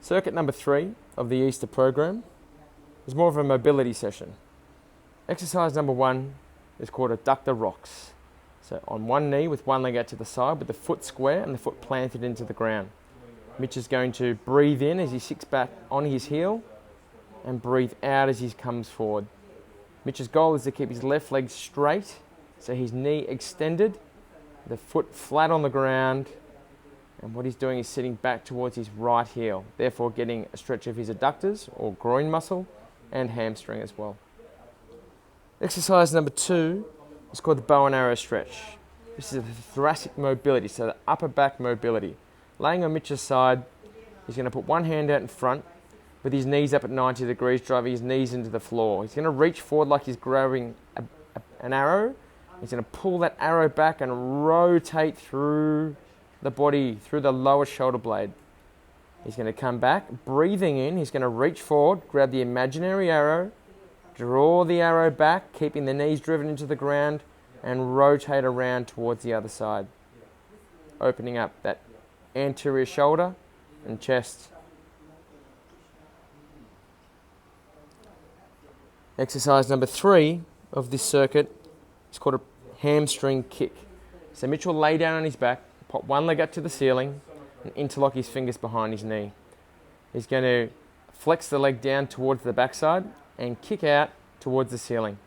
Circuit number 3 of the Easter program is more of a mobility session. Exercise number 1 is called Adductor Rocks. So on one knee with one leg out to the side with the foot square and the foot planted into the ground. Mitch is going to breathe in as he sits back on his heel and breathe out as he comes forward. Mitch's goal is to keep his left leg straight, so his knee extended, the foot flat on the ground, and what he's doing is sitting back towards his right heel, therefore getting a stretch of his adductors or groin muscle and hamstring as well. Exercise number 2 is called the bow and arrow stretch. This is the thoracic mobility, so the upper back mobility. Laying on Mitch's side, he's going to put one hand out in front with his knees up at 90 degrees, driving his knees into the floor. He's going to reach forward like he's grabbing an arrow. He's going to pull that arrow back and rotate through the body, through the lower shoulder blade. He's going to come back, breathing in. He's going to reach forward, grab the imaginary arrow, draw the arrow back, keeping the knees driven into the ground, and rotate around towards the other side, opening up that anterior shoulder and chest. Exercise number 3 of this circuit is called a hamstring kick. So Mitch will lay down on his back, pop one leg up to the ceiling, and interlock his fingers behind his knee. He's going to flex the leg down towards the backside and kick out towards the ceiling,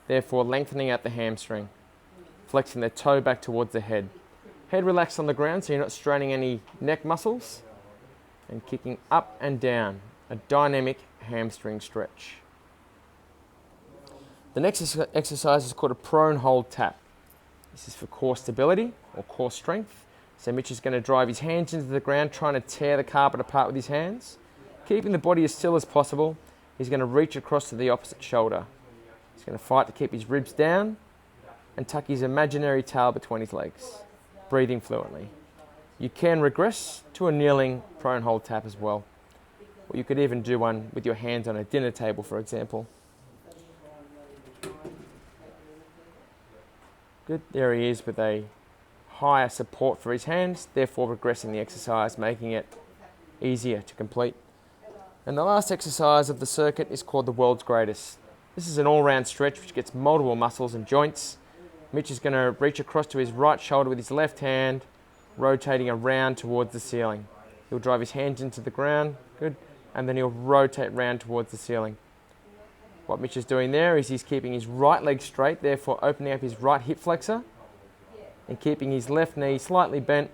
therefore lengthening out the hamstring, flexing the toe back towards the head. Head relaxed on the ground so you're not straining any neck muscles, and kicking up and down, a dynamic hamstring stretch. The next exercise is called a prone hold tap. This is for core stability or core strength. So Mitch is going to drive his hands into the ground, trying to tear the carpet apart with his hands. Keeping the body as still as possible, he's going to reach across to the opposite shoulder. He's going to fight to keep his ribs down and tuck his imaginary tail between his legs, breathing fluently. You can regress to a kneeling prone hold tap as well. Or you could even do one with your hands on a dinner table, for example. Good, there he is with a higher support for his hands, therefore regressing the exercise, making it easier to complete. And the last exercise of the circuit is called the world's greatest. This is an all-round stretch which gets multiple muscles and joints. Mitch is going to reach across to his right shoulder with his left hand, rotating around towards the ceiling. He'll drive his hands into the ground, good, and then he'll rotate round towards the ceiling. What Mitch is doing there is he's keeping his right leg straight, therefore opening up his right hip flexor and keeping his left knee slightly bent,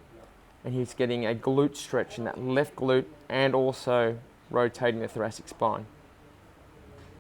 and he's getting a glute stretch in that left glute and also rotating the thoracic spine.